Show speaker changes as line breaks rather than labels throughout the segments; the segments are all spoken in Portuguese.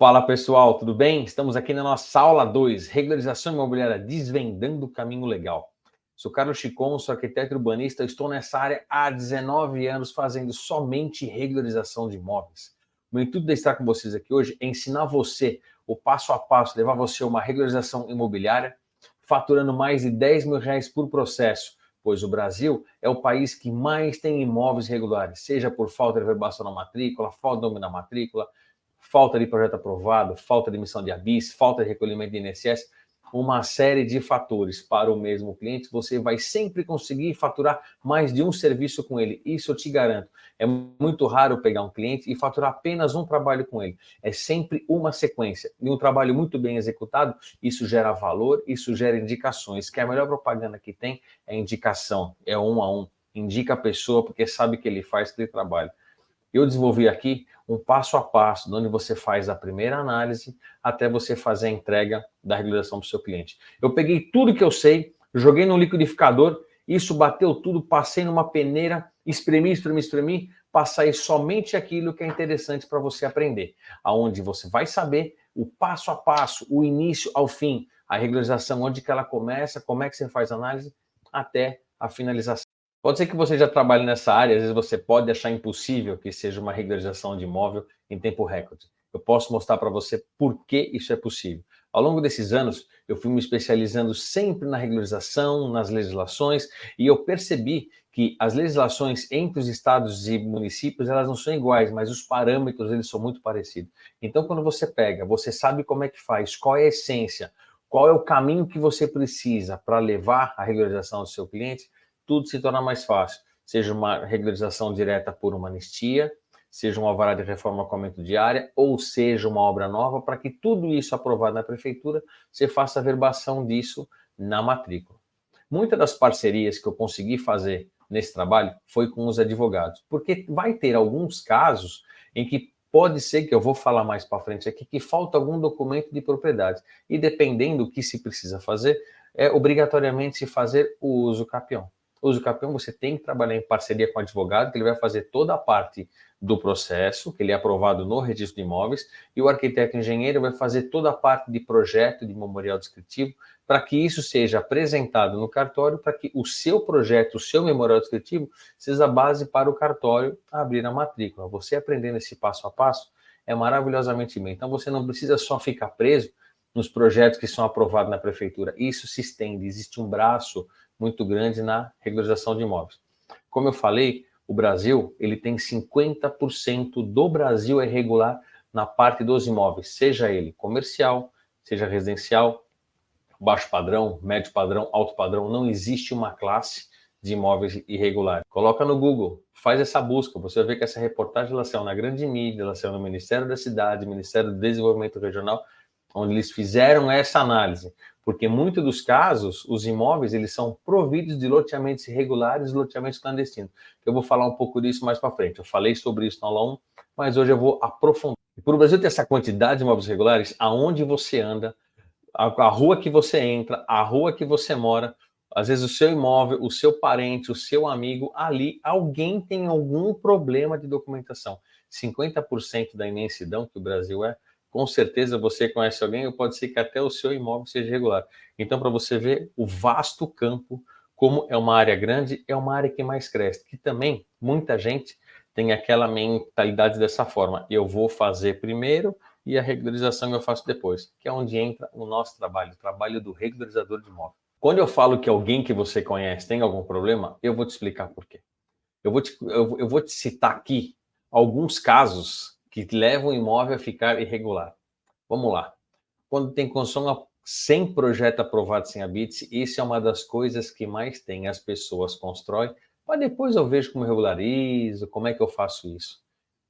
Fala pessoal, tudo bem? Estamos aqui na nossa aula 2, regularização imobiliária, desvendando o caminho legal. Sou Carlos Chicon, sou arquiteto urbanista, estou nessa área há 19 anos fazendo somente regularização de imóveis. O meu intuito de estar com vocês aqui hoje é ensinar você o passo a passo, levar você a uma regularização imobiliária, faturando mais de R$ 10.000 por processo, pois o Brasil é o país que mais tem imóveis irregulares, seja por falta de reverbação na matrícula, falta de nome na matrícula, falta de projeto aprovado, falta de emissão de ABIS, falta de recolhimento de INSS, uma série de fatores para o mesmo cliente, você vai sempre conseguir faturar mais de um serviço com ele, isso eu te garanto. É muito raro pegar um cliente e faturar apenas um trabalho com ele, é sempre uma sequência. E um trabalho muito bem executado, isso gera valor, isso gera indicações, que a melhor propaganda que tem é indicação, é um a um. Indica a pessoa porque sabe que ele faz aquele trabalho. Eu desenvolvi aqui um passo a passo, onde você faz a primeira análise até você fazer a entrega da regularização para o seu cliente. Eu peguei tudo que eu sei, joguei no liquidificador, isso bateu tudo, passei numa peneira, espremi, passei somente aquilo que é interessante para você aprender, aonde você vai saber o passo a passo, o início ao fim, a regularização, onde que ela começa, como é que você faz a análise, até a finalização. Pode ser que você já trabalhe nessa área, às vezes você pode achar impossível que seja uma regularização de imóvel em tempo recorde. Eu posso mostrar para você por que isso é possível. Ao longo desses anos, eu fui me especializando sempre na regularização, nas legislações, e eu percebi que as legislações entre os estados e municípios, elas não são iguais, mas os parâmetros, eles são muito parecidos. Então, quando você pega, você sabe como é que faz, qual é a essência, qual é o caminho que você precisa para levar a regularização do seu cliente, tudo se torna mais fácil, seja uma regularização direta por uma anistia, seja um alvará de reforma com aumento de área, ou seja uma obra nova, para que tudo isso aprovado na prefeitura, você faça a verbação disso na matrícula. Muitas das parcerias que eu consegui fazer nesse trabalho foi com os advogados, porque vai ter alguns casos em que pode ser, que eu vou falar mais para frente aqui, que falta algum documento de propriedade, e dependendo do que se precisa fazer, é obrigatoriamente se fazer o uso capião. O uso capião, você tem que trabalhar em parceria com o advogado, que ele vai fazer toda a parte do processo, que ele é aprovado no registro de imóveis, e o arquiteto engenheiro vai fazer toda a parte de projeto, de memorial descritivo, para que isso seja apresentado no cartório, para que o seu projeto, o seu memorial descritivo, seja a base para o cartório abrir a matrícula. Você aprendendo esse passo a passo é maravilhosamente bem. Então você não precisa só ficar preso nos projetos que são aprovados na prefeitura. Isso se estende, existe um braço muito grande na regularização de imóveis. Como eu falei, o Brasil, ele tem 50% do Brasil é irregular na parte dos imóveis, seja ele comercial, seja residencial, baixo padrão, médio padrão, alto padrão, não existe uma classe de imóveis irregulares. Coloca no Google, faz essa busca, você vai ver que essa reportagem ela saiu na grande mídia, ela saiu no Ministério da Cidade, Ministério do Desenvolvimento Regional, onde eles fizeram essa análise, porque muitos dos casos, os imóveis, eles são providos de loteamentos irregulares e loteamentos clandestinos. Eu vou falar um pouco disso mais para frente. Eu falei sobre isso na aula 1, mas hoje eu vou aprofundar. E por o Brasil ter essa quantidade de imóveis irregulares, aonde você anda, a rua que você entra, a rua que você mora, às vezes o seu imóvel, o seu parente, o seu amigo, ali alguém tem algum problema de documentação. 50% da imensidão que o Brasil é, com certeza você conhece alguém, ou pode ser que até o seu imóvel seja irregular. Então, para você ver o vasto campo, como é uma área grande, é uma área que mais cresce. Que também, muita gente tem aquela mentalidade dessa forma. Eu vou fazer primeiro e a regularização eu faço depois, que é onde entra o nosso trabalho, o trabalho do regularizador de imóvel. Quando eu falo que alguém que você conhece tem algum problema, eu vou te explicar por quê. Eu vou te citar aqui alguns casos que levam o imóvel a ficar irregular. Vamos lá. Quando tem construção sem projeto aprovado sem habite, isso é uma das coisas que mais tem. As pessoas constroem, mas depois eu vejo como eu regularizo, como é que eu faço isso.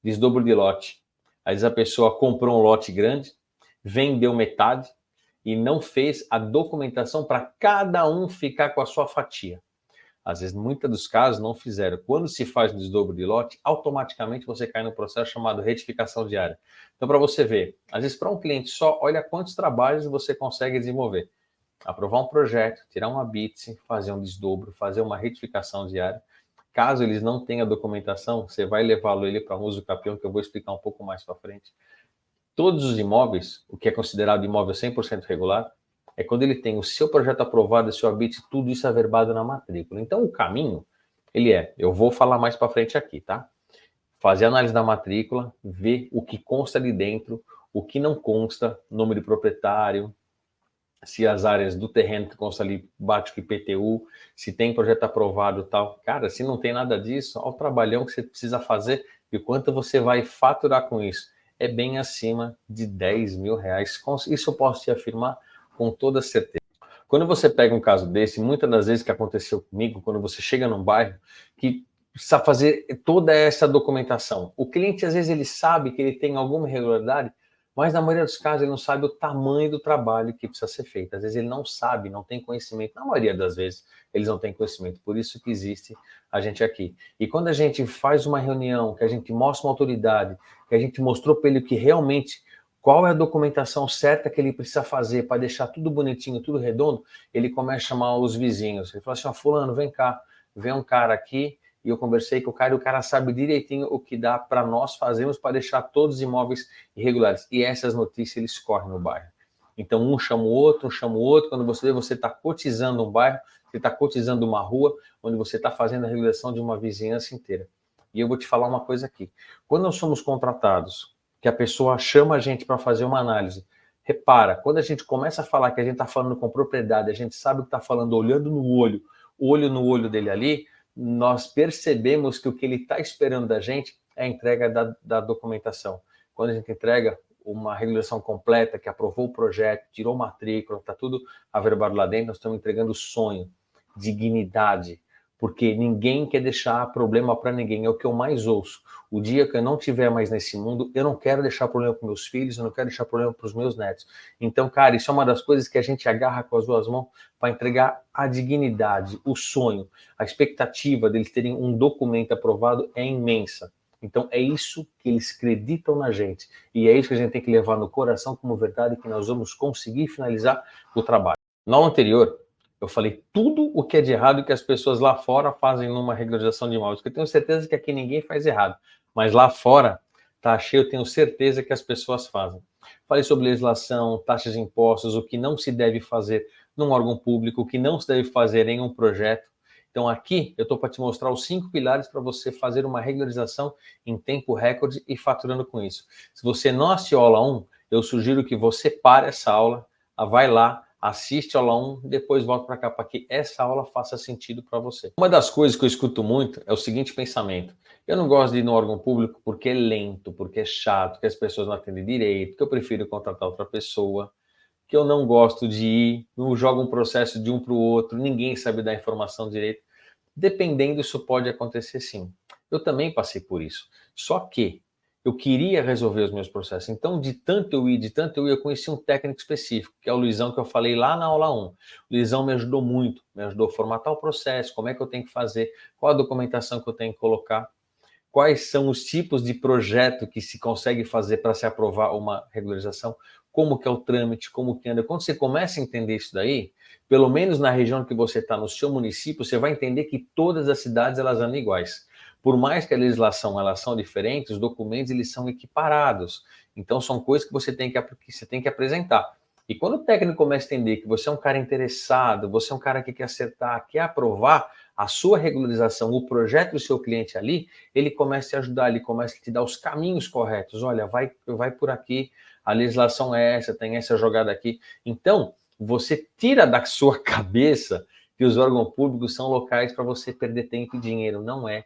Desdobro de lote. Às vezes a pessoa comprou um lote grande, vendeu metade e não fez a documentação para cada um ficar com a sua fatia. Às vezes, muitos dos casos não fizeram. Quando se faz um desdobro de lote, automaticamente você cai no processo chamado retificação de área. Então, para você ver, às vezes para um cliente só, olha quantos trabalhos você consegue desenvolver. Aprovar um projeto, tirar uma habite, fazer um desdobro, fazer uma retificação de área. Caso eles não tenham documentação, você vai levá-lo ele para um uso capião, que eu vou explicar um pouco mais para frente. Todos os imóveis, o que é considerado imóvel 100% regular, é quando ele tem o seu projeto aprovado, o seu habite, tudo isso averbado na matrícula. Então, o caminho, eu vou falar mais para frente aqui, tá? Fazer a análise da matrícula, ver o que consta ali dentro, o que não consta, nome de proprietário, se as áreas do terreno que consta ali bate com o IPTU, se tem projeto aprovado e tal. Cara, se não tem nada disso, olha o trabalhão que você precisa fazer e o quanto você vai faturar com isso. É bem acima de 10 mil reais. Isso eu posso te afirmar com toda certeza. Quando você pega um caso desse, muitas das vezes que aconteceu comigo, quando você chega num bairro que precisa fazer toda essa documentação, o cliente às vezes ele sabe que ele tem alguma irregularidade, mas na maioria dos casos ele não sabe o tamanho do trabalho que precisa ser feito. Às vezes ele não sabe, não tem conhecimento. Na maioria das vezes eles não têm conhecimento. Por isso que existe a gente aqui. E quando a gente faz uma reunião, que a gente mostra uma autoridade, que a gente mostrou para ele que realmente qual é a documentação certa que ele precisa fazer para deixar tudo bonitinho, tudo redondo, ele começa a chamar os vizinhos. Ele fala assim, ó, fulano, vem cá, vem um cara aqui, e eu conversei com o cara, e o cara sabe direitinho o que dá para nós fazermos para deixar todos os imóveis irregulares. E essas notícias eles correm no bairro. Então um chama o outro, quando você vê, você está cotizando um bairro, você está cotizando uma rua, onde você está fazendo a regulação de uma vizinhança inteira. E eu vou te falar uma coisa aqui. Quando nós somos contratados, que a pessoa chama a gente para fazer uma análise, repara, quando a gente começa a falar que a gente está falando com propriedade, a gente sabe o que está falando, olhando no olho no olho dele ali, nós percebemos que o que ele está esperando da gente é a entrega da documentação. Quando a gente entrega uma regulação completa, que aprovou o projeto, tirou matrícula, está tudo averbado lá dentro, nós estamos entregando sonho, dignidade, porque ninguém quer deixar problema para ninguém, é o que eu mais ouço. O dia que eu não estiver mais nesse mundo, eu não quero deixar problema para meus filhos, eu não quero deixar problema para os meus netos. Então, cara, isso é uma das coisas que a gente agarra com as duas mãos para entregar a dignidade, o sonho, a expectativa deles terem um documento aprovado é imensa. Então, é isso que eles acreditam na gente. E é isso que a gente tem que levar no coração como verdade, que nós vamos conseguir finalizar o trabalho. No anterior, eu falei tudo o que é de errado que as pessoas lá fora fazem numa regularização de imóveis, porque eu tenho certeza que aqui ninguém faz errado, mas lá fora tá cheio, eu tenho certeza que as pessoas fazem. Falei sobre legislação, taxas de impostos, o que não se deve fazer num órgão público, o que não se deve fazer em um projeto. Então aqui eu estou para te mostrar os 5 pilares para você fazer uma regularização em tempo recorde e faturando com isso. Se você não assistiu a aula 1, eu sugiro que você pare essa aula, vai lá, assiste a aula 1, depois volta para cá, para que essa aula faça sentido para você. Uma das coisas que eu escuto muito é o seguinte pensamento. Eu não gosto de ir no órgão público porque é lento, porque é chato, que as pessoas não atendem direito, que eu prefiro contratar outra pessoa, que eu não gosto de ir, não jogo um processo de um para o outro, ninguém sabe dar informação direito. Dependendo, isso pode acontecer sim. Eu também passei por isso. Só que eu queria resolver os meus processos. Então, de tanto eu ir, eu conheci um técnico específico, que é o Luizão, que eu falei lá na aula 1. O Luizão me ajudou muito, me ajudou a formatar o processo, como é que eu tenho que fazer, qual a documentação que eu tenho que colocar, quais são os tipos de projeto que se consegue fazer para se aprovar uma regularização, como que é o trâmite, como que anda. Quando você começa a entender isso daí, pelo menos na região que você está, no seu município, você vai entender que todas as cidades elas andam iguais. Por mais que a legislação elas são diferentes, os documentos eles são equiparados. Então são coisas que você tem que apresentar. E quando o técnico começa a entender que você é um cara interessado, você é um cara que quer acertar, quer aprovar a sua regularização, o projeto do seu cliente ali, ele começa a te ajudar, ele começa a te dar os caminhos corretos. Olha, vai por aqui, a legislação é essa, tem essa jogada aqui. Então, você tira da sua cabeça que os órgãos públicos são locais para você perder tempo e dinheiro. Não é.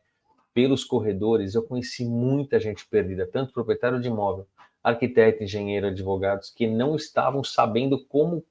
Pelos corredores, eu conheci muita gente perdida, tanto proprietário de imóvel, arquiteto, engenheiro, advogados, que não estavam sabendo como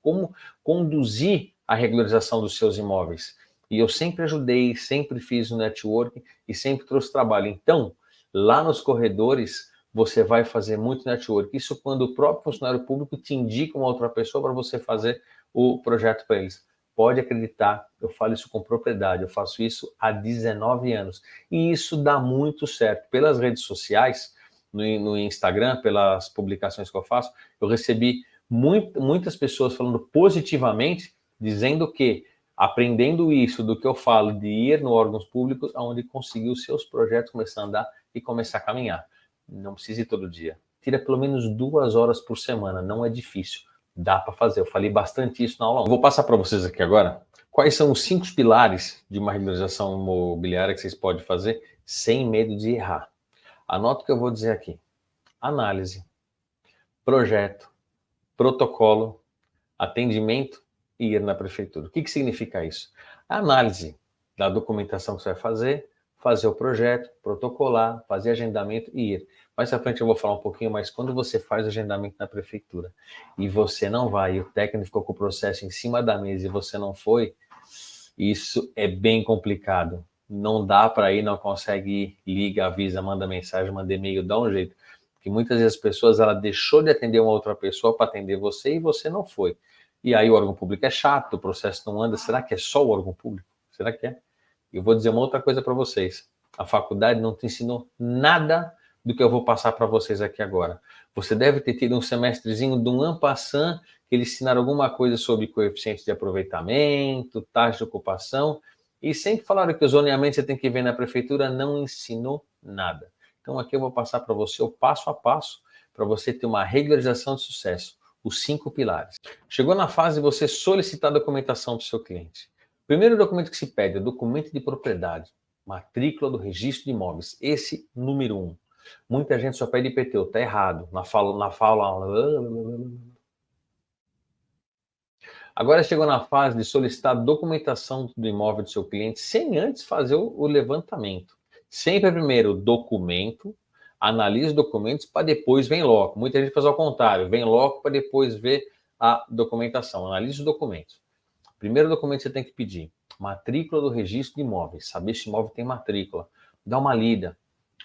conduzir a regularização dos seus imóveis. E eu sempre ajudei, sempre fiz o networking e sempre trouxe trabalho. Então, lá nos corredores, você vai fazer muito network. Isso quando o próprio funcionário público te indica uma outra pessoa para você fazer o projeto para eles. Pode acreditar, eu falo isso com propriedade, eu faço isso há 19 anos. E isso dá muito certo. Pelas redes sociais, no Instagram, pelas publicações que eu faço, eu recebi muitas pessoas falando positivamente, dizendo que aprendendo isso do que eu falo de ir no órgãos públicos, onde conseguiu seus projetos começar a andar e começar a caminhar. Não precisa ir todo dia. tira pelo menos 2 horas por semana, não é difícil, dá para fazer. Eu falei bastante isso na aula 1. Vou passar para vocês aqui agora quais são os 5 pilares de uma regularização imobiliária que vocês podem fazer sem medo de errar. Anota o que eu vou dizer aqui: análise, projeto, protocolo, atendimento e ir na prefeitura. O que significa isso? A análise da documentação que você vai fazer o projeto, protocolar, fazer agendamento e ir. Mais à frente eu vou falar um pouquinho, mas quando você faz o agendamento na prefeitura e você não vai, e o técnico ficou com o processo em cima da mesa e você não foi, isso é bem complicado. Não dá para ir, não consegue ir, liga, avisa, manda mensagem, manda e-mail, dá um jeito. Porque muitas vezes as pessoas, ela deixou de atender uma outra pessoa para atender você e você não foi. E aí o órgão público é chato, o processo não anda. Será que é só o órgão público? Será que é? Eu vou dizer uma outra coisa para vocês. A faculdade não te ensinou nada do que eu vou passar para vocês aqui agora. Você deve ter tido um semestrezinho de um en passant, que eles ensinaram alguma coisa sobre coeficiente de aproveitamento, taxa de ocupação, e sempre falaram que o zoneamento você tem que ver na prefeitura, não ensinou nada. Então aqui eu vou passar para você o passo a passo para você ter uma regularização de sucesso, os 5 pilares. Chegou na fase de você solicitar a documentação para o seu cliente. Primeiro documento que se pede é o documento de propriedade, matrícula do registro de imóveis, esse número 1. Muita gente só pede IPTU, tá errado. Na fala. Agora chegou na fase de solicitar a documentação do imóvel do seu cliente sem antes fazer o levantamento. Sempre primeiro documento, analisa os documentos para depois vem logo. Muita gente faz ao contrário, vem logo para depois ver a documentação. Analisa os documentos. Primeiro documento que você tem que pedir, matrícula do registro de imóveis, saber se o imóvel tem matrícula. Dá uma lida,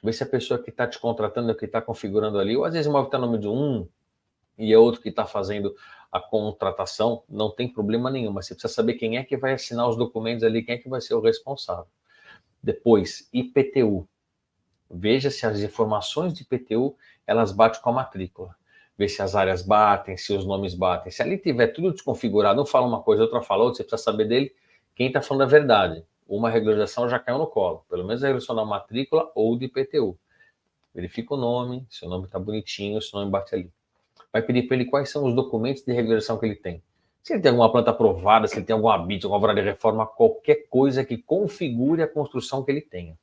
ver se a pessoa que está te contratando é o que está configurando ali, ou às vezes o imóvel está no nome de um e é outro que está fazendo a contratação, não tem problema nenhum, mas você precisa saber quem é que vai assinar os documentos ali, quem é que vai ser o responsável. Depois, IPTU. Veja se as informações de IPTU, elas batem com a matrícula. Ver se as áreas batem, se os nomes batem. Se ali tiver tudo desconfigurado, um fala uma coisa, outra fala outra, você precisa saber dele quem está falando a verdade. Uma regularização já caiu no colo. Pelo menos a regularização da matrícula ou do IPTU. Verifica o nome, se o nome está bonitinho, se o nome bate ali. Vai pedir para ele quais são os documentos de regularização que ele tem. Se ele tem alguma planta aprovada, se ele tem algum habite, alguma alvará de reforma, qualquer coisa que configure a construção que ele tenha.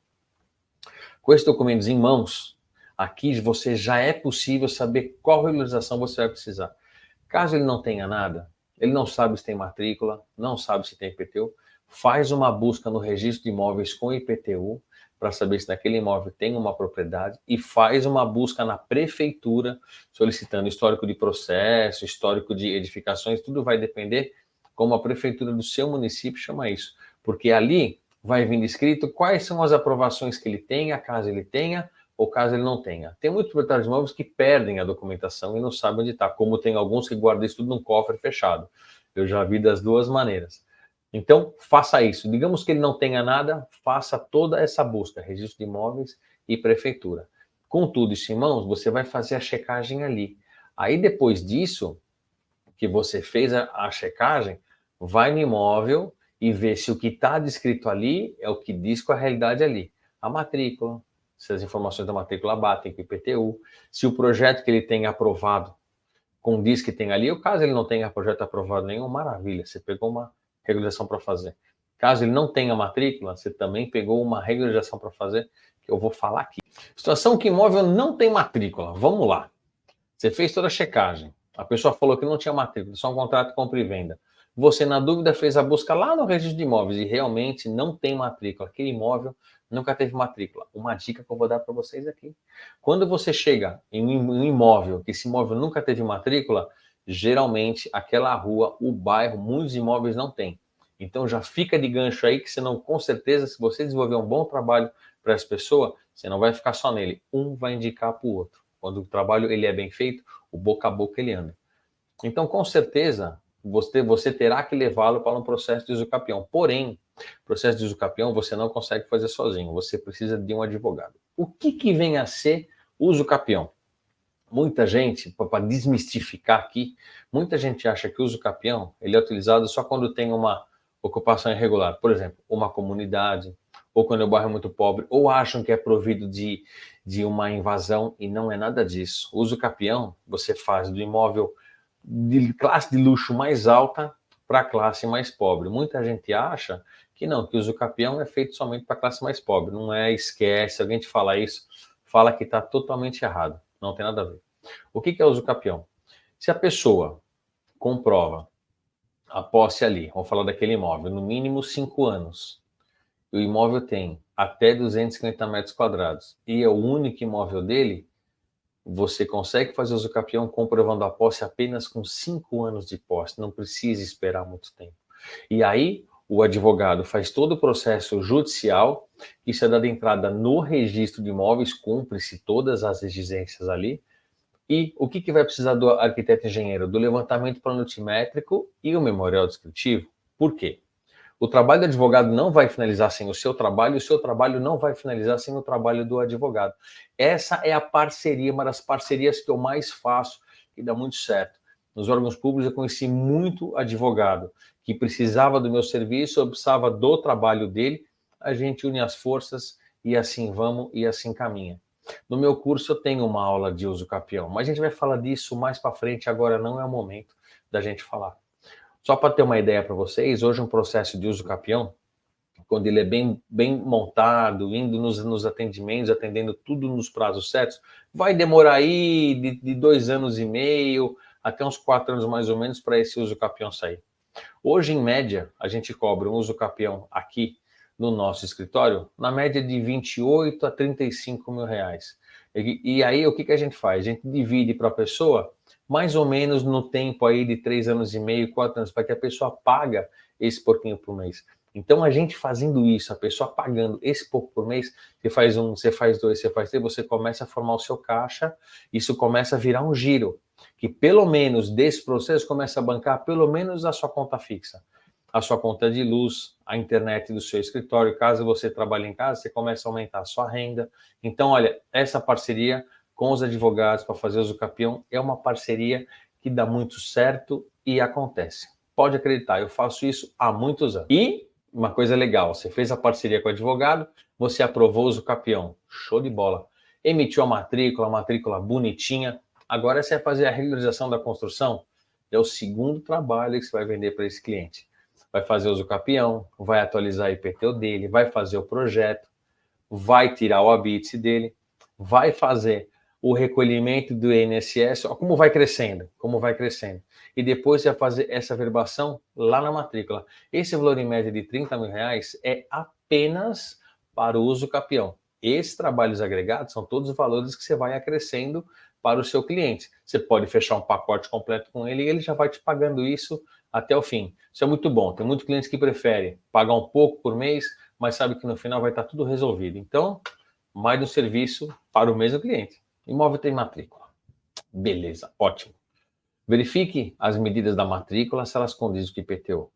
Com esses documentos em mãos, aqui você já é possível saber qual regularização você vai precisar. Caso ele não tenha nada, ele não sabe se tem matrícula, não sabe se tem IPTU, faz uma busca no registro de imóveis com IPTU, para saber se naquele imóvel tem uma propriedade, e faz uma busca na prefeitura, solicitando histórico de processo, histórico de edificações, tudo vai depender como a prefeitura do seu município chama isso. Porque ali vai vir escrito quais são as aprovações que ele tenha, caso ele tenha, ou caso ele não tenha. Tem muitos proprietários de imóveis que perdem a documentação e não sabem onde está, como tem alguns que guardam isso tudo num cofre fechado. Eu já vi das duas maneiras. Então, faça isso. Digamos que ele não tenha nada, faça toda essa busca, registro de imóveis e prefeitura. Com tudo isso em mãos, você vai fazer a checagem ali. Aí, depois disso, que você fez a checagem, vai no imóvel e vê se o que está descrito ali é o que diz com a realidade ali. A matrícula, se as informações da matrícula batem com o IPTU, se o projeto que ele tem aprovado condiz que tem ali, ou caso ele não tenha projeto aprovado nenhum, maravilha, você pegou uma regularização para fazer. Caso ele não tenha matrícula, você também pegou uma regularização para fazer, que eu vou falar aqui. Situação que imóvel não tem matrícula, vamos lá. Você fez toda a checagem, a pessoa falou que não tinha matrícula, só um contrato de compra e venda. Você, na dúvida, fez a busca lá no registro de imóveis e realmente não tem matrícula. Aquele imóvel nunca teve matrícula. Uma dica que eu vou dar para vocês aqui. Quando você chega em um imóvel, que esse imóvel nunca teve matrícula, geralmente aquela rua, o bairro, muitos imóveis não tem. Então já fica de gancho aí que senão, com certeza, se você desenvolver um bom trabalho para essa pessoa, você não vai ficar só nele. Um vai indicar para o outro. Quando o trabalho ele é bem feito, o boca a boca ele anda. Então, com certeza, você terá que levá-lo para um processo de usucapião. Porém, processo de usucapião você não consegue fazer sozinho, você precisa de um advogado. O que vem a ser usucapião? Muita gente, para desmistificar aqui, muita gente acha que o usucapião ele é utilizado só quando tem uma ocupação irregular. Por exemplo, uma comunidade, ou quando o bairro é muito pobre, ou acham que é provido de uma invasão, e não é nada disso. O uso capião você faz do imóvel de classe de luxo mais alta para a classe mais pobre. Muita gente acha que não, que o uso capião é feito somente para a classe mais pobre. Não é, esquece. Se alguém te falar isso, fala que está totalmente errado. Não tem nada a ver. O que é uso capião? Se a pessoa comprova a posse ali, vamos falar daquele imóvel, no mínimo 5 anos, o imóvel tem até 250 metros quadrados e é o único imóvel dele, você consegue fazer uso capião comprovando a posse apenas com 5 anos de posse, não precisa esperar muito tempo. E aí, o advogado faz todo o processo judicial, isso é dado entrada no registro de imóveis, cumpre-se todas as exigências ali, e o que vai precisar do arquiteto engenheiro? Do levantamento planimétrico e o memorial descritivo. Por quê? O trabalho do advogado não vai finalizar sem o seu trabalho, e o seu trabalho não vai finalizar sem o trabalho do advogado. Essa é a parceria, uma das parcerias que eu mais faço, que dá muito certo. Nos órgãos públicos eu conheci muito advogado que precisava do meu serviço, eu precisava do trabalho dele, a gente une as forças e assim vamos e assim caminha. No meu curso eu tenho uma aula de uso capião, mas a gente vai falar disso mais para frente, agora não é o momento da gente falar. Só para ter uma ideia para vocês, hoje um processo de uso capião, quando ele é bem montado, indo nos atendimentos, atendendo tudo nos prazos certos, vai demorar aí de 2 anos e meio até uns 4 anos mais ou menos para esse uso capião sair. Hoje, em média, a gente cobra um uso capião aqui no nosso escritório, na média de 28 a 35 mil reais. E aí, o que a gente faz? A gente divide para a pessoa mais ou menos no tempo aí de 3 anos e meio, 4 anos, para que a pessoa paga esse pouquinho por mês. Então, a gente fazendo isso, a pessoa pagando esse pouco por mês, você faz um, você faz dois, você faz três, você começa a formar o seu caixa, isso começa a virar um giro, que pelo menos desse processo começa a bancar pelo menos a sua conta fixa, a sua conta de luz, a internet do seu escritório. Caso você trabalhe em casa, você começa a aumentar a sua renda. Então, olha, essa parceria com os advogados para fazer uso capião é uma parceria que dá muito certo e acontece. Pode acreditar, eu faço isso há muitos anos. E uma coisa legal, você fez a parceria com o advogado, você aprovou o uso capião, show de bola. Emitiu a matrícula bonitinha. Agora você vai fazer a regularização da construção, é o segundo trabalho que você vai vender para esse cliente. Vai fazer o uso capião, vai atualizar a IPTU dele, vai fazer o projeto, vai tirar o habite dele, vai fazer o recolhimento do INSS, ó, como vai crescendo. E depois você vai fazer essa verbação lá na matrícula. Esse valor em média de 30 mil reais é apenas para o uso capião. Esses trabalhos agregados são todos os valores que você vai acrescendo para o seu cliente. Você pode fechar um pacote completo com ele e ele já vai te pagando isso até o fim. Isso é muito bom. Tem muitos clientes que preferem pagar um pouco por mês, mas sabe que no final vai estar tudo resolvido. Então, mais um serviço para o mesmo cliente. Imóvel tem matrícula. Beleza, ótimo. Verifique as medidas da matrícula, se elas condizem com o IPTU.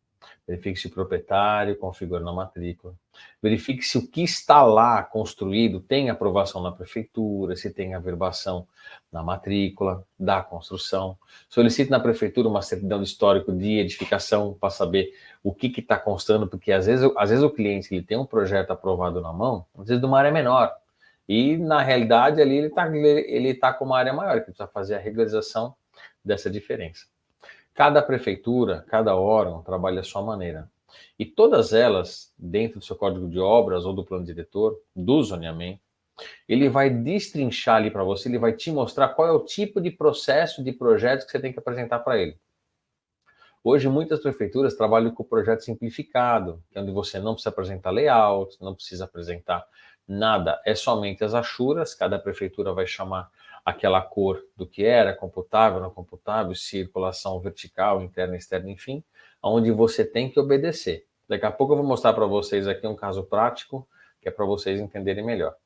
Verifique se o proprietário configura na matrícula. Verifique se o que está lá construído tem aprovação na prefeitura, se tem averbação na matrícula da construção. Solicite na prefeitura uma certidão de histórico de edificação para saber o que está constando, porque às vezes o cliente ele tem um projeto aprovado na mão, às vezes de uma área menor. E na realidade ali ele tá com uma área maior, que precisa fazer a regularização dessa diferença. Cada prefeitura, cada órgão trabalha à sua maneira. E todas elas, dentro do seu código de obras ou do plano diretor, do zoneamento, ele vai destrinchar ali para você, ele vai te mostrar qual é o tipo de processo, de projeto que você tem que apresentar para ele. Hoje, muitas prefeituras trabalham com o projeto simplificado, que é onde você não precisa apresentar layout, não precisa apresentar nada, é somente as achuras, cada prefeitura vai chamar aquela cor do que era, computável, não computável, circulação vertical, interna, externa, enfim, onde você tem que obedecer. Daqui a pouco eu vou mostrar para vocês aqui um caso prático, que é para vocês entenderem melhor.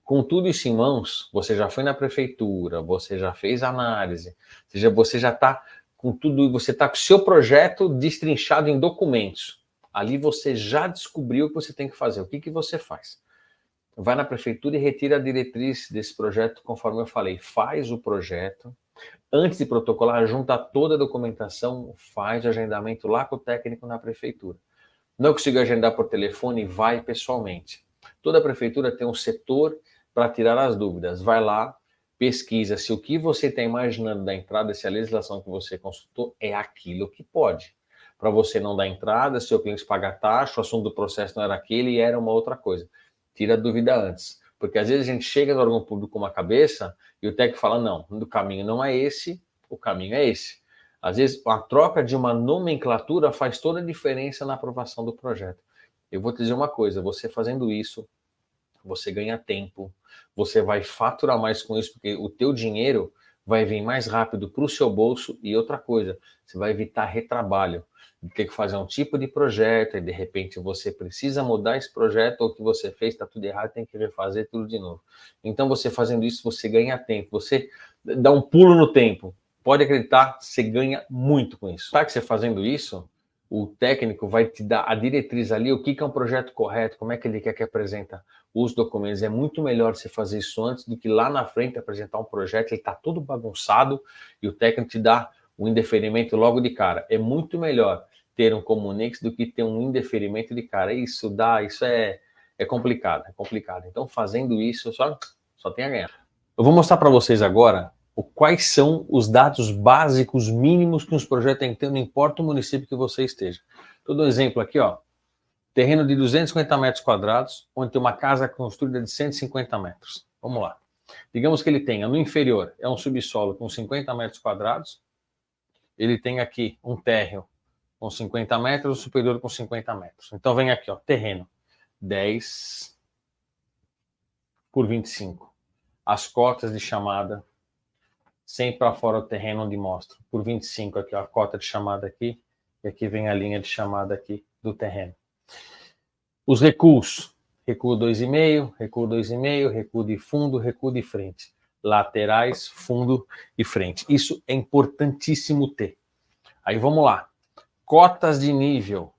Com tudo isso em mãos, você já foi na prefeitura, você já fez análise, ou seja, você já está com tudo, você está com o seu projeto destrinchado em documentos. Ali você já descobriu o que você tem que fazer. O que você faz? Vai na prefeitura e retira a diretriz desse projeto, conforme eu falei. Faz o projeto. Antes de protocolar, junta toda a documentação, faz o agendamento lá com o técnico na prefeitura. Não consigo agendar por telefone, vai pessoalmente. Toda prefeitura tem um setor para tirar as dúvidas. Vai lá, pesquisa se o que você está imaginando da entrada, se a legislação que você consultou é aquilo que pode. Para você não dar entrada, se o cliente paga taxa, o assunto do processo não era aquele e era uma outra coisa. Tira a dúvida antes. Porque às vezes a gente chega no órgão público com uma cabeça e o técnico fala, não, o caminho não é esse, o caminho é esse. Às vezes a troca de uma nomenclatura faz toda a diferença na aprovação do projeto. Eu vou te dizer uma coisa, você fazendo isso, você ganha tempo, você vai faturar mais com isso, porque o teu dinheiro vai vir mais rápido para o seu bolso e outra coisa, você vai evitar retrabalho, de ter que fazer um tipo de projeto e de repente você precisa mudar esse projeto ou o que você fez está tudo errado, tem que refazer tudo de novo. Então você fazendo isso, você ganha tempo, você dá um pulo no tempo. Pode acreditar, você ganha muito com isso. Tá que você fazendo isso, o técnico vai te dar a diretriz ali, o que é um projeto correto, como é que ele quer que apresenta os documentos. É muito melhor você fazer isso antes do que lá na frente apresentar um projeto, ele está todo bagunçado e o técnico te dá um indeferimento logo de cara. É muito melhor ter um Comunex do que ter um indeferimento de cara. Isso é complicado, é complicado. Então, fazendo isso, só tem a ganhar. Eu vou mostrar para vocês agora quais são os dados básicos mínimos que os projetos têm que ter, não importa o município que você esteja. Estou dando um exemplo aqui, ó. Terreno de 250 metros quadrados, onde tem uma casa construída de 150 metros. Vamos lá. Digamos que ele tenha, no inferior, é um subsolo com 50 metros quadrados. Ele tem aqui um térreo com 50 metros, o superior com 50 metros. Então vem aqui, ó, terreno 10 por 25. As cotas de chamada, sempre para fora o terreno onde mostro, por 25 aqui, ó, a cota de chamada aqui, e aqui vem a linha de chamada aqui do terreno. Os recuos, recuo 2,5, recuo 2,5, recuo de fundo, recuo de frente. Laterais, fundo e frente. Isso é importantíssimo ter. Aí vamos lá. Cotas de nível.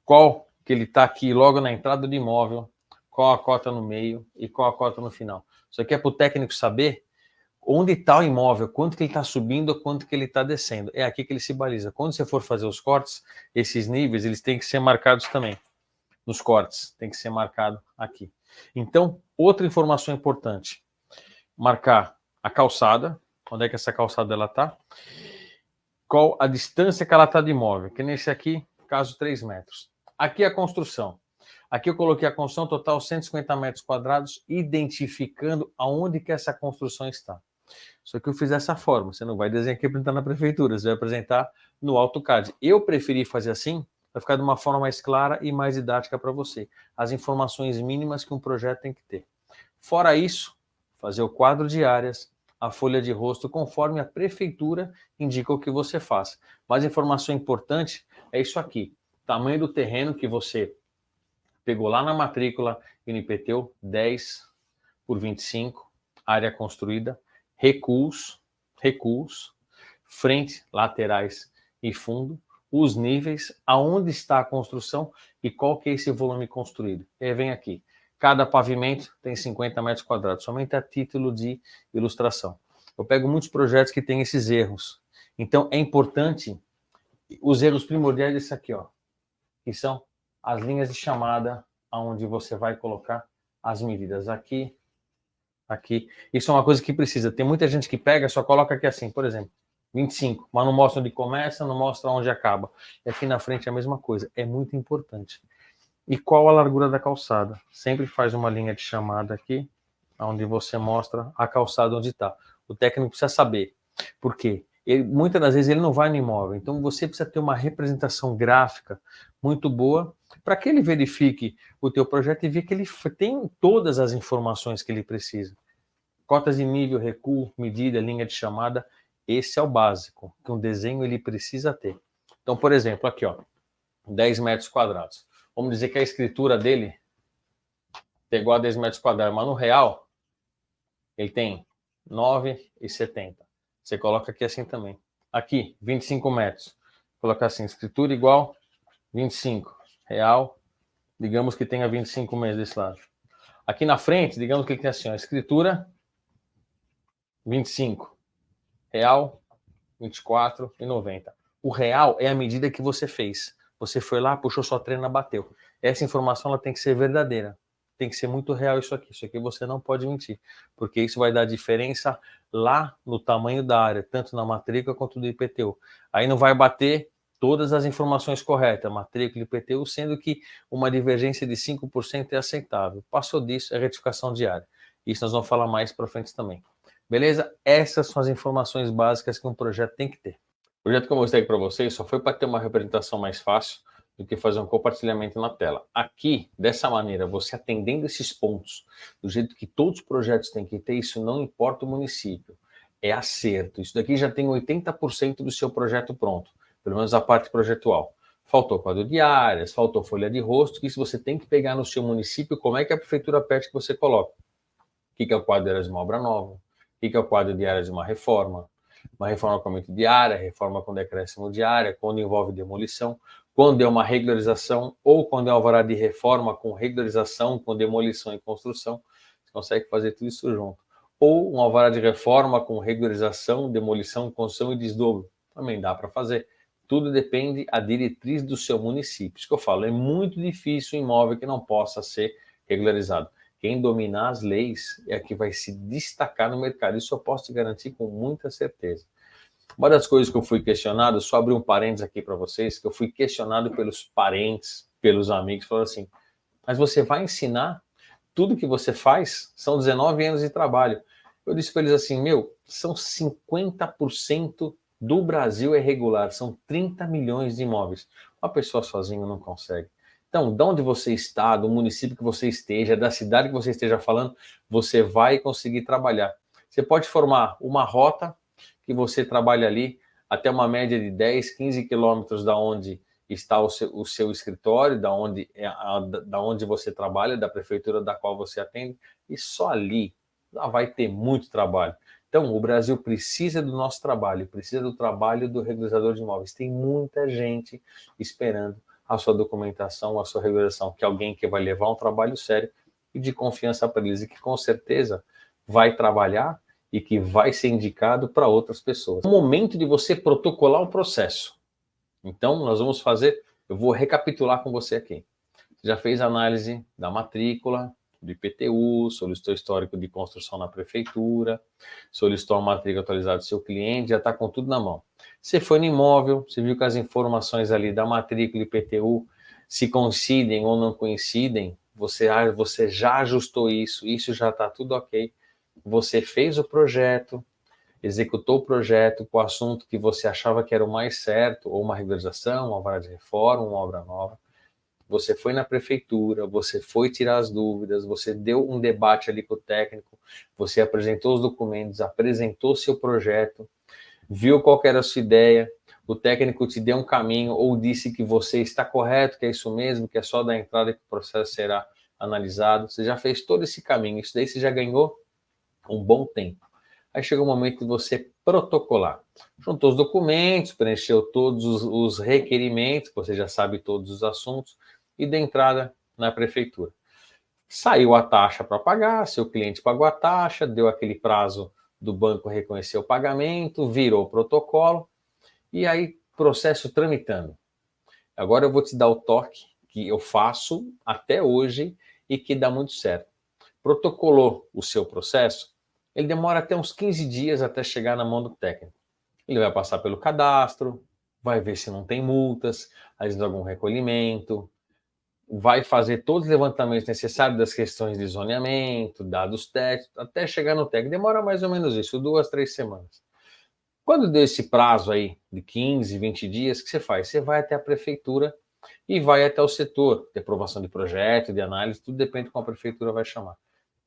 Qual que ele está aqui logo na entrada do imóvel, qual a cota no meio e qual a cota no final. Isso aqui é para o técnico saber onde está o imóvel, quanto que ele está subindo, quanto que ele está descendo. É aqui que ele se baliza. Quando você for fazer os cortes, esses níveis eles têm que ser marcados também. Nos cortes, tem que ser marcado aqui. Então, outra informação importante, marcar a calçada, onde é que essa calçada ela está, qual a distância que ela está de imóvel, que nesse aqui, caso 3 metros. Aqui a construção. Aqui eu coloquei a construção total 150 metros quadrados, identificando aonde que essa construção está. Só que eu fiz dessa forma, você não vai desenhar aqui e apresentar na prefeitura, você vai apresentar no AutoCAD. Eu preferi fazer assim, vai ficar de uma forma mais clara e mais didática para você. As informações mínimas que um projeto tem que ter. Fora isso, fazer o quadro de áreas, a folha de rosto, conforme a prefeitura indica o que você faz. Mas informação importante é isso aqui. Tamanho do terreno que você pegou lá na matrícula e no IPTU, 10 por 25, área construída, recuos, frente, laterais e fundo, os níveis, aonde está a construção e qual que é esse volume construído. E aí vem aqui. Cada pavimento tem 50 metros quadrados, somente a título de ilustração. Eu pego muitos projetos que têm esses erros. Então, é importante, os erros primordiais desse aqui, ó, que são as linhas de chamada, aonde você vai colocar as medidas aqui, aqui. Isso é uma coisa que precisa. Tem muita gente que pega, só coloca aqui assim, por exemplo, 25, mas não mostra onde começa, não mostra onde acaba. E aqui na frente é a mesma coisa. É muito importante. E qual a largura da calçada? Sempre faz uma linha de chamada aqui, onde você mostra a calçada onde está. O técnico precisa saber. Por quê? Muitas das vezes ele não vai no imóvel. Então você precisa ter uma representação gráfica muito boa para que ele verifique o teu projeto e ver que ele tem todas as informações que ele precisa. Cotas de nível, recuo, medida, linha de chamada. Esse é o básico que um desenho ele precisa ter. Então, por exemplo, aqui, ó, 10 metros quadrados. Vamos dizer que a escritura dele é igual a 10 metros quadrados, mas no real ele tem 9,70. Você coloca aqui assim também. Aqui, 25 metros. Colocar assim, escritura igual 25. Real, digamos que tenha 25 metros desse lado. Aqui na frente, digamos que ele tem assim, ó, escritura 25. Real, 24,90. O real é a medida que você fez. Você foi lá, puxou sua trena, bateu. Essa informação ela tem que ser verdadeira. tem que ser muito real isso aqui você não pode mentir, porque isso vai dar diferença lá no tamanho da área, tanto na matrícula quanto do IPTU. Aí não vai bater todas as informações corretas, matrícula e IPTU, sendo que uma divergência de 5% é aceitável. Passou disso, é retificação diária. Isso nós vamos falar mais para frente também. Beleza? Essas são as informações básicas que um projeto tem que ter. O projeto que eu mostrei para vocês só foi para ter uma representação mais fácil do que fazer um compartilhamento na tela. Aqui, dessa maneira, você atendendo esses pontos, do jeito que todos os projetos têm que ter, isso não importa o município, é acerto. Isso daqui já tem 80% do seu projeto pronto, pelo menos a parte projetual. Faltou quadro de áreas, faltou folha de rosto, que isso você tem que pegar no seu município, como é que a prefeitura pede que você coloque. O que é o quadro de áreas de uma obra nova? O que é o quadro de áreas de uma reforma com aumento de área, reforma com decréscimo de área, quando envolve demolição, quando é uma regularização ou quando é um alvará de reforma com regularização, com demolição e construção, você consegue fazer tudo isso junto. Ou um alvará de reforma com regularização, demolição, construção e desdobro, também dá para fazer. Tudo depende da diretriz do seu município. Isso que eu falo, é muito difícil um imóvel que não possa ser regularizado. Quem dominar as leis é que vai se destacar no mercado. Isso eu posso te garantir com muita certeza. Uma das coisas que eu fui questionado, só abrir um parênteses aqui para vocês, que eu fui questionado pelos parentes, pelos amigos, falaram assim, mas você vai ensinar tudo que você faz? São 19 anos de trabalho. Eu disse para eles assim, são 50% do Brasil é irregular, são 30 milhões de imóveis. Uma pessoa sozinha não consegue. Então, de onde você está, do município que você esteja, da cidade que você esteja falando, você vai conseguir trabalhar. Você pode formar uma rota que você trabalha ali até uma média de 10, 15 quilômetros da onde está o seu escritório, da onde você trabalha, da prefeitura da qual você atende, e só ali já vai ter muito trabalho. Então, o Brasil precisa do nosso trabalho, precisa do trabalho do regularizador de imóveis. Tem muita gente esperando a sua documentação, a sua regularização, que é alguém que vai levar um trabalho sério e de confiança para eles, e que com certeza vai trabalhar e que vai ser indicado para outras pessoas. É o momento de você protocolar o processo. Então, nós vamos fazer, eu vou recapitular com você aqui. Você já fez análise da matrícula, do IPTU, solicitou histórico de construção na prefeitura, solicitou a matrícula atualizada do seu cliente, já está com tudo na mão. Você foi no imóvel, você viu que as informações ali da matrícula e IPTU se coincidem ou não coincidem, você já ajustou isso já está tudo ok. Você fez o projeto, executou o projeto com o assunto que você achava que era o mais certo, ou uma regularização, uma vara de reforma, uma obra nova. Você foi na prefeitura, você foi tirar as dúvidas, você deu um debate ali com o técnico, você apresentou os documentos, apresentou seu projeto, viu qual era a sua ideia, o técnico te deu um caminho ou disse que você está correto, que é isso mesmo, que é só dar entrada que o processo será analisado. Você já fez todo esse caminho, isso daí você já ganhou um bom tempo. Aí chega o momento de você protocolar. Juntou os documentos, preencheu todos os requerimentos, você já sabe todos os assuntos, e deu entrada na prefeitura. Saiu a taxa para pagar, seu cliente pagou a taxa, deu aquele prazo do banco reconhecer o pagamento, virou o protocolo, e aí processo tramitando. Agora eu vou te dar o toque que eu faço até hoje e que dá muito certo. Protocolou o seu processo, ele demora até uns 15 dias até chegar na mão do técnico. Ele vai passar pelo cadastro, vai ver se não tem multas, às vezes algum recolhimento, vai fazer todos os levantamentos necessários das questões de zoneamento, dados técnicos, até chegar no técnico. Demora mais ou menos isso, 2, 3 semanas. Quando deu esse prazo aí de 15, 20 dias, o que você faz? Você vai até a prefeitura e vai até o setor de aprovação de projeto, de análise, tudo depende de como a prefeitura vai chamar.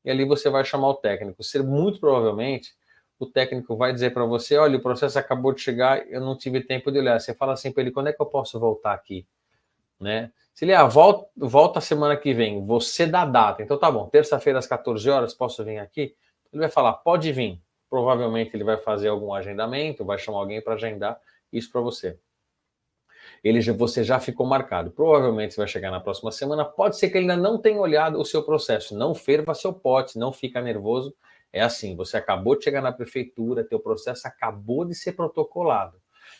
E ali você vai chamar o técnico. Muito provavelmente, o técnico vai dizer para você, olha, o processo acabou de chegar, eu não tive tempo de olhar. Você fala assim para ele, quando é que eu posso voltar aqui? Né? Se ele, volta a semana que vem, você dá data. Então tá bom, terça-feira às 14 horas, posso vir aqui? Ele vai falar, pode vir. Provavelmente ele vai fazer algum agendamento, vai chamar alguém para agendar isso para você. Você já ficou marcado. Provavelmente você vai chegar na próxima semana. Pode ser que ele ainda não tenha olhado o seu processo. Não ferva seu pote, não fica nervoso. É assim, você acabou de chegar na prefeitura, teu processo acabou de ser protocolado.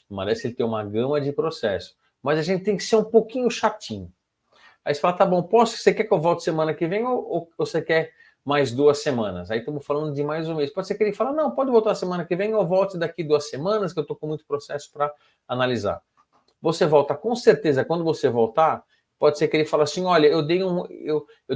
Merece ele ter uma gama de processo. Mas a gente tem que ser um pouquinho chatinho. Aí você fala, tá bom, você quer que eu volte semana que vem ou você quer mais 2 semanas? Aí estamos falando de mais um mês. Pode ser que ele fale, não, pode voltar semana que vem ou volte daqui 2 semanas, que eu estou com muito processo para analisar. Você volta com certeza, quando você voltar, pode ser que ele fale assim, olha, eu dei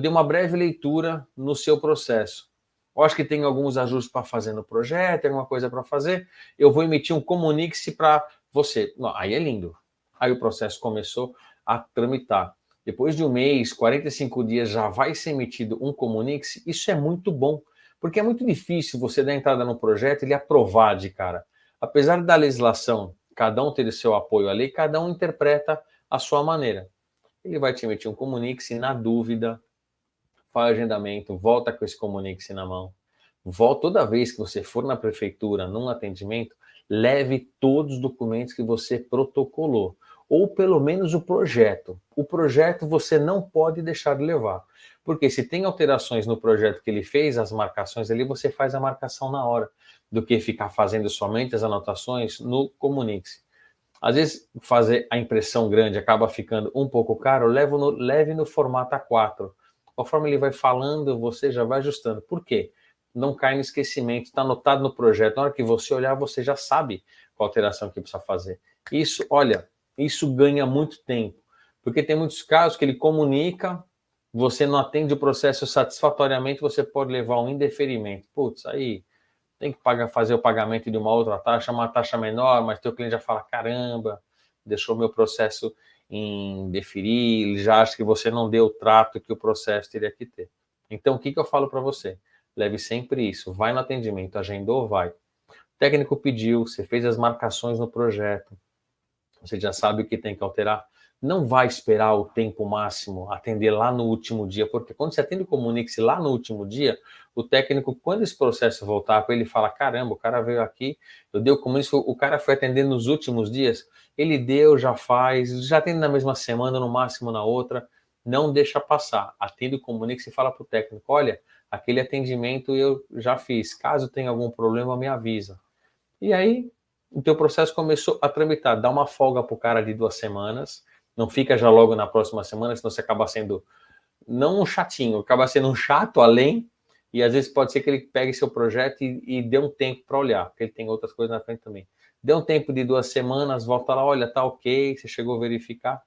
uma breve leitura no seu processo. Eu acho que tem alguns ajustes para fazer no projeto, tem alguma coisa para fazer, eu vou emitir um comunique-se para você. Não, aí é lindo. Aí o processo começou a tramitar. Depois de um mês, 45 dias, já vai ser emitido um comunique-se. Isso é muito bom, porque é muito difícil você dar entrada no projeto e ele aprovar de cara. Apesar da legislação, cada um ter o seu apoio à lei, cada um interpreta a sua maneira. Ele vai te emitir um comunique-se, na dúvida, faz agendamento, volta com esse comunique-se na mão. Volta toda vez que você for na prefeitura, num atendimento, leve todos os documentos que você protocolou, ou pelo menos o projeto. O projeto você não pode deixar de levar, porque se tem alterações no projeto que ele fez, as marcações ali, você faz a marcação na hora, do que ficar fazendo somente as anotações no comunique-se. Às vezes, fazer a impressão grande acaba ficando um pouco caro, leve no formato A4. Conforme ele vai falando, você já vai ajustando. Por quê? Não cai no esquecimento, está anotado no projeto. Na hora que você olhar, você já sabe qual alteração que precisa fazer. Isso, olha, isso ganha muito tempo. Porque tem muitos casos que ele comunica, você não atende o processo satisfatoriamente, você pode levar um indeferimento. Putz, aí tem que fazer o pagamento de uma taxa menor, mas teu cliente já fala, caramba, deixou meu processo em deferir, ele já acha que você não deu o trato que o processo teria que ter. Então, o que eu falo para você? Leve sempre isso, vai no atendimento, agendou, vai. O técnico pediu, você fez as marcações no projeto, você já sabe o que tem que alterar. Não vai esperar o tempo máximo, atender lá no último dia, porque quando você atende o comunique-se lá no último dia, o técnico, quando esse processo voltar para ele, fala, caramba, o cara veio aqui, eu dei o comunique, o cara foi atender nos últimos dias, ele deu, já faz, já atende na mesma semana, no máximo na outra, não deixa passar, atende o comunique-se e fala para o técnico, olha, aquele atendimento eu já fiz, caso tenha algum problema, me avisa. E aí, o teu processo começou a tramitar. Dá uma folga para o cara de 2 semanas, não fica já logo na próxima semana, senão você acaba sendo, não um chatinho, acaba sendo um chato além, e às vezes pode ser que ele pegue seu projeto e dê um tempo para olhar, porque ele tem outras coisas na frente também. Dê um tempo de 2 semanas, volta lá, olha, tá ok, você chegou a verificar,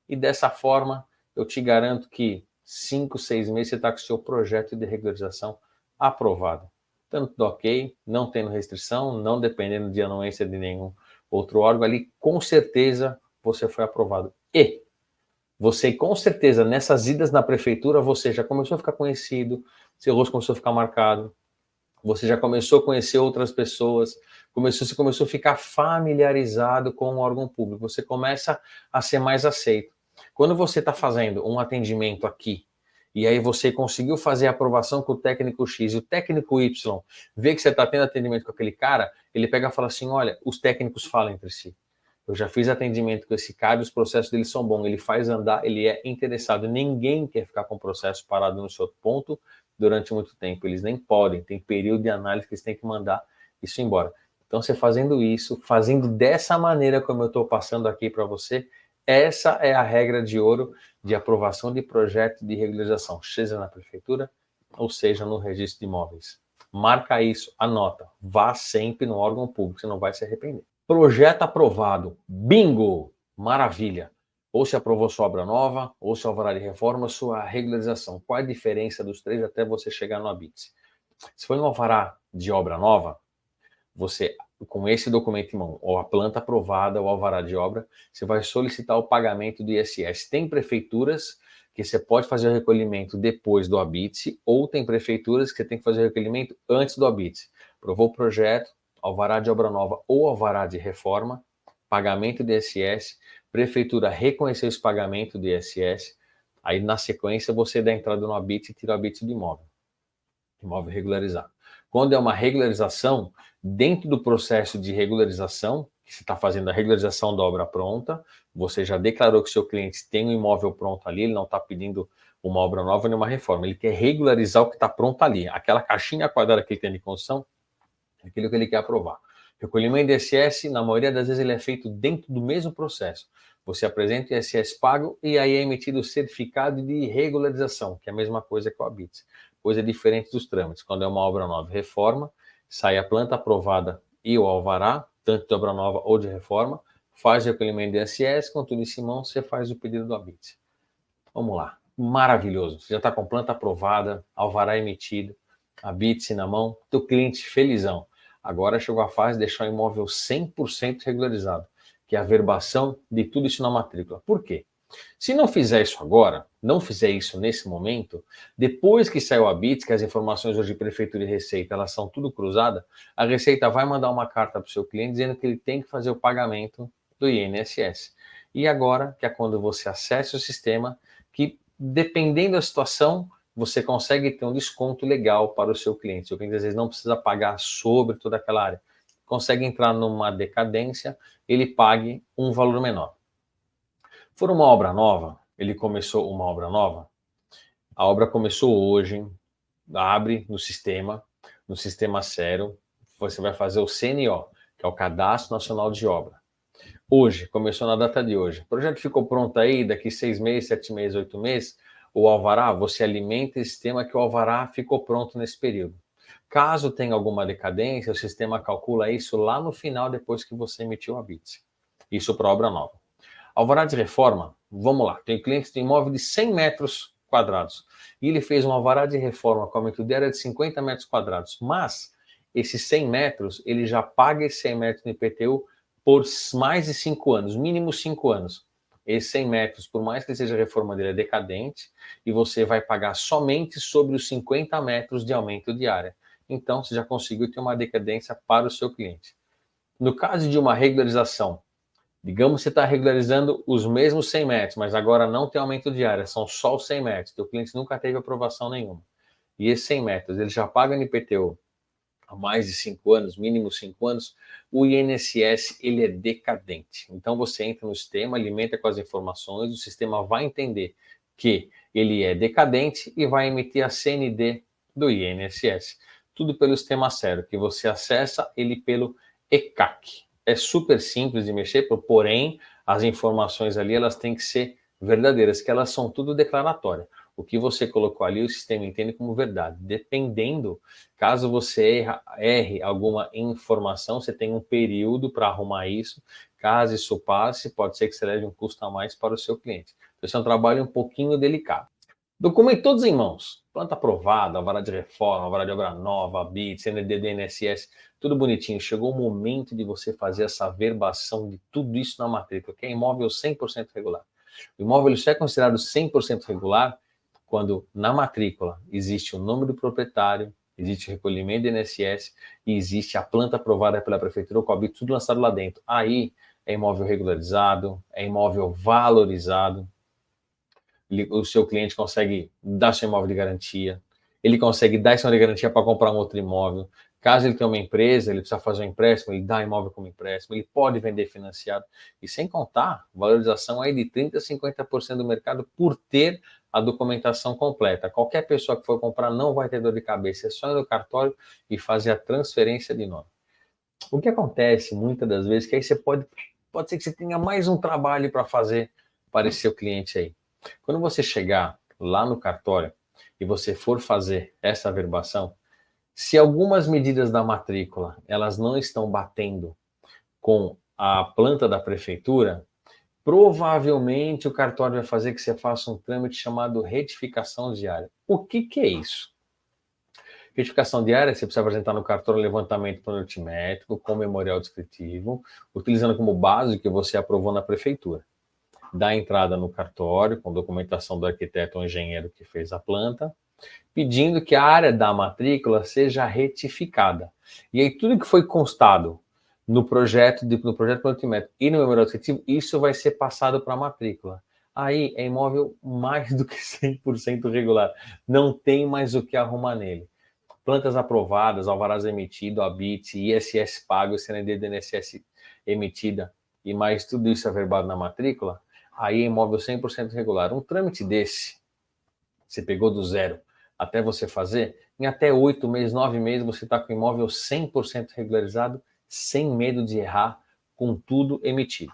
e dessa forma, eu te garanto que 5, 6 meses você está com o seu projeto de regularização aprovado. Tanto do ok, não tendo restrição, não dependendo de anuência de nenhum outro órgão ali, com certeza você foi aprovado. E você, com certeza, nessas idas na prefeitura, você já começou a ficar conhecido, seu rosto começou a ficar marcado, você já começou a conhecer outras pessoas, você começou a ficar familiarizado com o órgão público, você começa a ser mais aceito. Quando você está fazendo um atendimento aqui, e aí você conseguiu fazer a aprovação com o técnico X e o técnico Y vê que você está tendo atendimento com aquele cara, ele pega e fala assim, olha, os técnicos falam entre si. Eu já fiz atendimento com esse cara e os processos dele são bons, ele faz andar, ele é interessado. Ninguém quer ficar com o processo parado no seu ponto durante muito tempo, eles nem podem, tem período de análise que eles têm que mandar isso embora. Então, você fazendo isso, fazendo dessa maneira como eu estou passando aqui para você, essa é a regra de ouro de aprovação de projeto de regularização, seja na prefeitura ou seja no registro de imóveis. Marca isso, anota, vá sempre no órgão público, você não vai se arrepender. Projeto aprovado, bingo, maravilha. Ou se aprovou sua obra nova, ou se alvará de reforma, sua regularização. Qual é a diferença dos três até você chegar no Habite? Se for um alvará de obra nova, você, com esse documento em mão, ou a planta aprovada, ou alvará de obra, você vai solicitar o pagamento do ISS. Tem prefeituras que você pode fazer o recolhimento depois do Habite, ou tem prefeituras que você tem que fazer o recolhimento antes do Habite. Aprovou o projeto, alvará de obra nova ou alvará de reforma, pagamento do ISS, prefeitura reconheceu esse pagamento do ISS, aí na sequência você dá entrada no Habite e tira o Habite do imóvel regularizado. Quando é uma regularização, dentro do processo de regularização, que você está fazendo a regularização da obra pronta, você já declarou que o seu cliente tem um imóvel pronto ali, ele não está pedindo uma obra nova nem uma reforma, ele quer regularizar o que está pronto ali. Aquela caixinha quadrada que ele tem de construção, é aquilo que ele quer aprovar. Recolhimento de ISS, na maioria das vezes, ele é feito dentro do mesmo processo. Você apresenta o ISS pago e aí é emitido o certificado de regularização, que é a mesma coisa que o Habite. Coisa diferente dos trâmites. Quando é uma obra nova e reforma, sai a planta aprovada e o alvará, tanto de obra nova ou de reforma, faz o recolhimento do ISS, com tudo isso em mão, você faz o pedido do Habite. Vamos lá. Maravilhoso. Você já está com planta aprovada, alvará emitido, Habite na mão, teu cliente felizão. Agora chegou a fase de deixar o imóvel 100% regularizado, que é a verbação de tudo isso na matrícula. Por quê? Se não fizer isso agora, não fizer isso nesse momento, depois que sair o Habite, que as informações hoje de Prefeitura e Receita, elas são tudo cruzadas, a Receita vai mandar uma carta para o seu cliente dizendo que ele tem que fazer o pagamento do INSS. E agora, que é quando você acessa o sistema, que dependendo da situação, você consegue ter um desconto legal para o seu cliente. O seu cliente às vezes não precisa pagar sobre toda aquela área. Consegue entrar numa decadência, ele pague um valor menor. For uma obra nova, ele começou uma obra nova, a obra começou hoje, abre no sistema Zero, você vai fazer o CNO, que é o Cadastro Nacional de Obra. Hoje, começou na data de hoje. O projeto ficou pronto aí, daqui 6 meses, 7 meses, 8 meses, o alvará, você alimenta esse sistema que o alvará ficou pronto nesse período. Caso tenha alguma decadência, o sistema calcula isso lá no final, depois que você emitiu o Habite. Isso para obra nova. Alvará de reforma, vamos lá, tem cliente que tem imóvel de 100 metros quadrados e ele fez um alvará de reforma com a aumento de área de 50 metros quadrados, mas esses 100 metros, ele já paga esses 100 metros no IPTU por mais de 5 anos, mínimo 5 anos. Esses 100 metros, por mais que seja a reforma dele, é decadente e você vai pagar somente sobre os 50 metros de aumento de área. Então, você já conseguiu ter uma decadência para o seu cliente. No caso de uma regularização, digamos que você está regularizando os mesmos 100 metros, mas agora não tem aumento de área, são só os 100 metros. Teu cliente nunca teve aprovação nenhuma. E esses 100 metros, ele já paga no IPTU há mais de 5 anos, mínimo 5 anos, o INSS ele é decadente. Então você entra no sistema, alimenta com as informações, o sistema vai entender que ele é decadente e vai emitir a CND do INSS. Tudo pelo sistema Zero, que você acessa ele pelo ECAC. É super simples de mexer, porém as informações ali elas têm que ser verdadeiras, que elas são tudo declaratórias. O que você colocou ali, o sistema entende como verdade. Dependendo, caso você erre alguma informação, você tem um período para arrumar isso. Caso isso passe, pode ser que você leve um custo a mais para o seu cliente. Então, esse é um trabalho um pouquinho delicado. Documento todos em mãos. Planta aprovada, alvará de reforma, alvará de obra nova, BIT, CND, DNSS, tudo bonitinho. Chegou o momento de você fazer essa verbação de tudo isso na matrícula, que é imóvel 100% regular. O imóvel só é considerado 100% regular quando na matrícula existe o nome do proprietário, existe o recolhimento do INSS e existe a planta aprovada pela prefeitura ou COBIT, tudo lançado lá dentro. Aí é imóvel regularizado, é imóvel valorizado, o seu cliente consegue dar seu imóvel de garantia, ele consegue dar esse imóvel de garantia para comprar um outro imóvel. Caso ele tenha uma empresa, ele precisa fazer um empréstimo, ele dá imóvel como empréstimo, ele pode vender financiado. E sem contar, valorização aí de 30% a 50% do mercado por ter a documentação completa. Qualquer pessoa que for comprar não vai ter dor de cabeça, é só ir no cartório e fazer a transferência de nome. O que acontece muitas das vezes é que aí você pode ser que você tenha mais um trabalho para fazer para esse seu cliente aí. Quando você chegar lá no cartório e você for fazer essa averbação, se algumas medidas da matrícula elas não estão batendo com a planta da prefeitura, provavelmente o cartório vai fazer que você faça um trâmite chamado retificação diária. O que é isso? Retificação diária, você precisa apresentar no cartório um levantamento planimétrico com memorial descritivo, utilizando como base o que você aprovou na prefeitura. Dá entrada no cartório com documentação do arquiteto ou engenheiro que fez a planta, pedindo que a área da matrícula seja retificada. E aí tudo que foi constado no projeto planimétrico e no memorial descritivo, isso vai ser passado para a matrícula. Aí é imóvel mais do que 100% regular. Não tem mais o que arrumar nele. Plantas aprovadas, alvarás emitido, Habite, ISS pago, CND do INSS emitida e mais tudo isso averbado na matrícula, aí é imóvel 100% regular. Um trâmite desse, você pegou do zero até você fazer, em até 8 meses, 9 meses, você está com o imóvel 100% regularizado, sem medo de errar, com tudo emitido.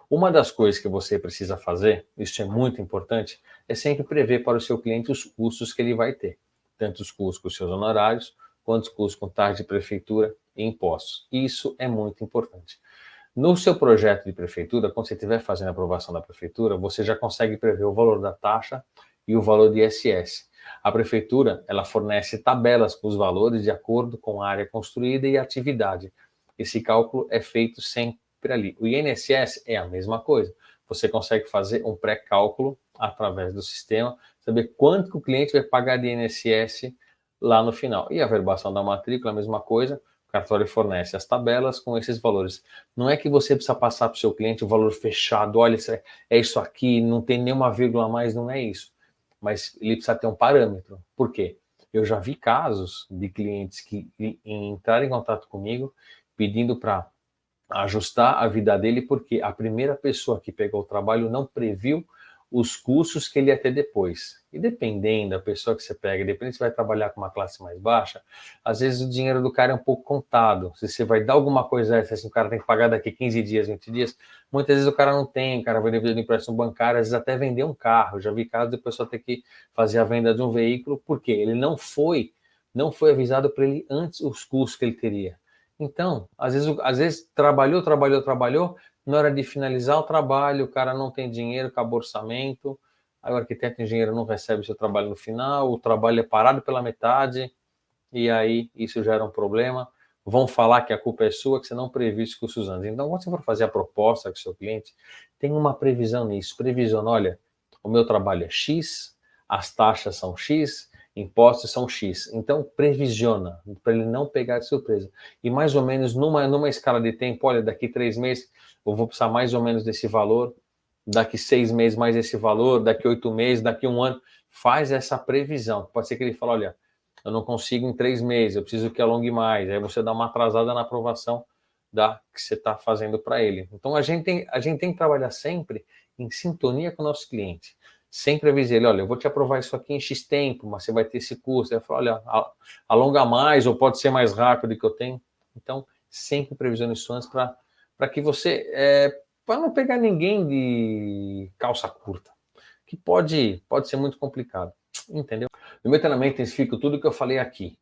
Uma das coisas que você precisa fazer, isso é muito importante, é sempre prever para o seu cliente os custos que ele vai ter. Tanto os custos com os seus honorários, quanto os custos com taxa de prefeitura e impostos. Isso é muito importante. No seu projeto de prefeitura, quando você estiver fazendo a aprovação da prefeitura, você já consegue prever o valor da taxa e o valor de ISS. A prefeitura, ela fornece tabelas com os valores de acordo com a área construída e a atividade. Esse cálculo é feito sempre ali. O INSS é a mesma coisa. Você consegue fazer um pré-cálculo através do sistema, saber quanto que o cliente vai pagar de INSS lá no final. E a verbação da matrícula, a mesma coisa. O cartório fornece as tabelas com esses valores. Não é que você precisa passar para o seu cliente o valor fechado, olha, é isso aqui, não tem nenhuma vírgula a mais, não é isso. Mas ele precisa ter um parâmetro. Por quê? Eu já vi casos de clientes que entraram em contato comigo pedindo para ajustar a vida dele, porque a primeira pessoa que pegou o trabalho não previu os custos que ele ia ter depois. E dependendo da pessoa que você pega, dependendo se vai trabalhar com uma classe mais baixa, às vezes o dinheiro do cara é um pouco contado. Se você vai dar alguma coisa, se o cara tem que pagar daqui 15 dias, 20 dias, muitas vezes o cara não tem, o cara vai dever de empréstimo bancário, às vezes até vender um carro. Eu já vi casos de pessoa ter que fazer a venda de um veículo, porque ele não foi avisado para ele antes os custos que ele teria. Então, às vezes trabalhou, na hora de finalizar o trabalho, o cara não tem dinheiro, acabou o orçamento, aí o arquiteto e engenheiro não recebe o seu trabalho no final, o trabalho é parado pela metade, e aí isso gera um problema. Vão falar que a culpa é sua, que você não previu os custos antes. Então, quando você for fazer a proposta com o seu cliente, tem uma previsão nisso. Previsão, olha, o meu trabalho é X, as taxas são X, impostos são X. Então, previsiona, para ele não pegar de surpresa. E mais ou menos numa escala de tempo, olha, daqui 3 meses eu vou precisar mais ou menos desse valor, daqui 6 meses mais esse valor, daqui 8 meses, daqui 1 ano. Faz essa previsão. Pode ser que ele fale, olha, eu não consigo em 3 meses, eu preciso que alongue mais. Aí você dá uma atrasada na aprovação que você está fazendo para ele. Então, a gente tem que trabalhar sempre em sintonia com o nosso cliente. Sempre avisei ele, olha, eu vou te aprovar isso aqui em X tempo, mas você vai ter esse custo. Ele fala, olha, alonga mais ou pode ser mais rápido que eu tenho. Então, sempre previsando isso antes para que você, para não pegar ninguém de calça curta, que pode ser muito complicado, entendeu? No meu treinamento intensifico tudo que eu falei aqui,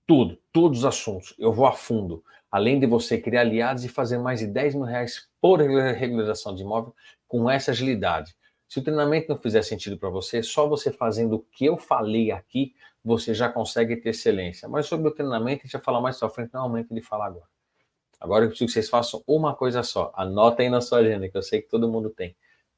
todos os assuntos, eu vou a fundo, além de você criar aliados e fazer mais de 10 mil reais por regularização de imóvel com essa agilidade. Se o treinamento não fizer sentido para você, só você fazendo o que eu falei aqui, você já consegue ter excelência. Mas sobre o treinamento, a gente vai falar mais pra frente, não é o momento de falar agora. Agora eu preciso que vocês façam uma coisa só, anota aí na sua agenda, que eu sei que todo mundo tem.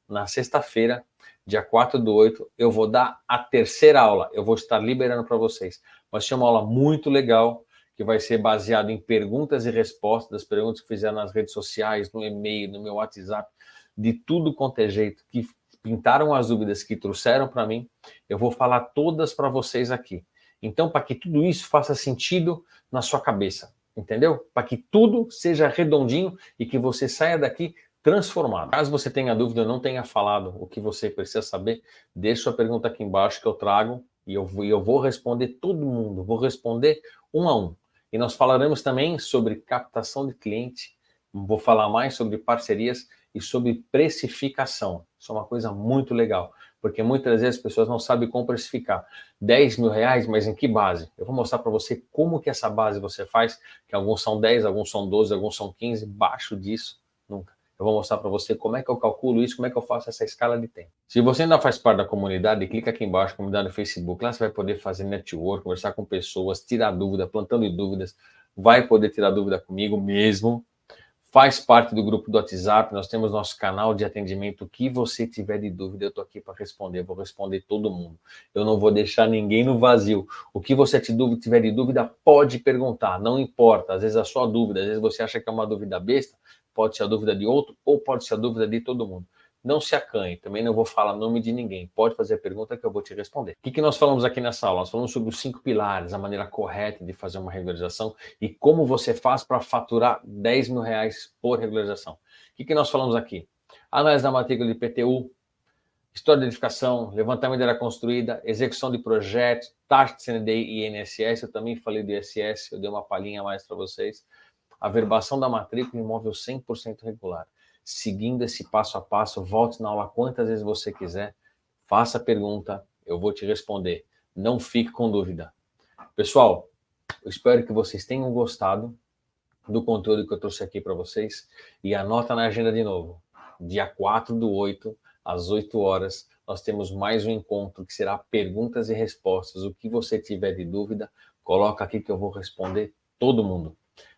Na sexta-feira, dia 4/8, eu vou dar a terceira aula, eu vou estar liberando para vocês. Vai ser uma aula muito legal, que vai ser baseada em perguntas e respostas, das perguntas que fizeram nas redes sociais, no e-mail, no meu WhatsApp, de tudo quanto é jeito, que pintaram as dúvidas que trouxeram para mim, eu vou falar todas para vocês aqui. Então, para que tudo isso faça sentido na sua cabeça, entendeu? Para que tudo seja redondinho e que você saia daqui transformado. Caso você tenha dúvida, eu não tenha falado o que você precisa saber, deixe sua pergunta aqui embaixo que eu trago e eu vou responder todo mundo, vou responder um a um. E nós falaremos também sobre captação de cliente, vou falar mais sobre parcerias e sobre precificação. Isso é uma coisa muito legal, porque muitas vezes as pessoas não sabem como precificar. 10 mil reais, mas em que base? Eu vou mostrar para você como que essa base você faz, que alguns são 10, alguns são 12, alguns são 15, baixo disso, nunca. Eu vou mostrar para você como é que eu calculo isso, como é que eu faço essa escala de tempo. Se você ainda faz parte da comunidade, clica aqui embaixo, comunidade no Facebook, lá você vai poder fazer network, conversar com pessoas, tirar dúvida, plantando dúvidas, vai poder tirar dúvida comigo mesmo. Faz parte do grupo do WhatsApp, nós temos nosso canal de atendimento. O que você tiver de dúvida, eu estou aqui para responder, eu vou responder todo mundo. Eu não vou deixar ninguém no vazio. O que você tiver de dúvida, pode perguntar, não importa. Às vezes a sua dúvida, às vezes você acha que é uma dúvida besta, pode ser a dúvida de outro ou pode ser a dúvida de todo mundo. Não se acanhe, também não vou falar nome de ninguém. Pode fazer a pergunta que eu vou te responder. O que nós falamos aqui nessa aula? Nós falamos sobre os 5 pilares, a maneira correta de fazer uma regularização e como você faz para faturar 10 mil reais por regularização. O que nós falamos aqui? Análise da matrícula de IPTU, história de edificação, levantamento da área construída, execução de projetos, taxa de CNDI e INSS. Eu também falei do ISS, eu dei uma palhinha a mais para vocês. Averbação da matrícula em imóvel 100% regular. seguindo esse passo a passo. Volte na aula quantas vezes você quiser, faça a pergunta, eu vou te responder. Não fique com dúvida. Pessoal, eu espero que vocês tenham gostado do conteúdo que eu trouxe aqui para vocês. E anota na agenda de novo. Dia 4/8, às 8 horas, nós temos mais um encontro que será perguntas e respostas. O que você tiver de dúvida, coloca aqui que eu vou responder todo mundo.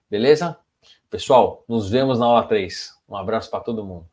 Beleza? Pessoal, nos vemos na aula 3. Um abraço para todo mundo.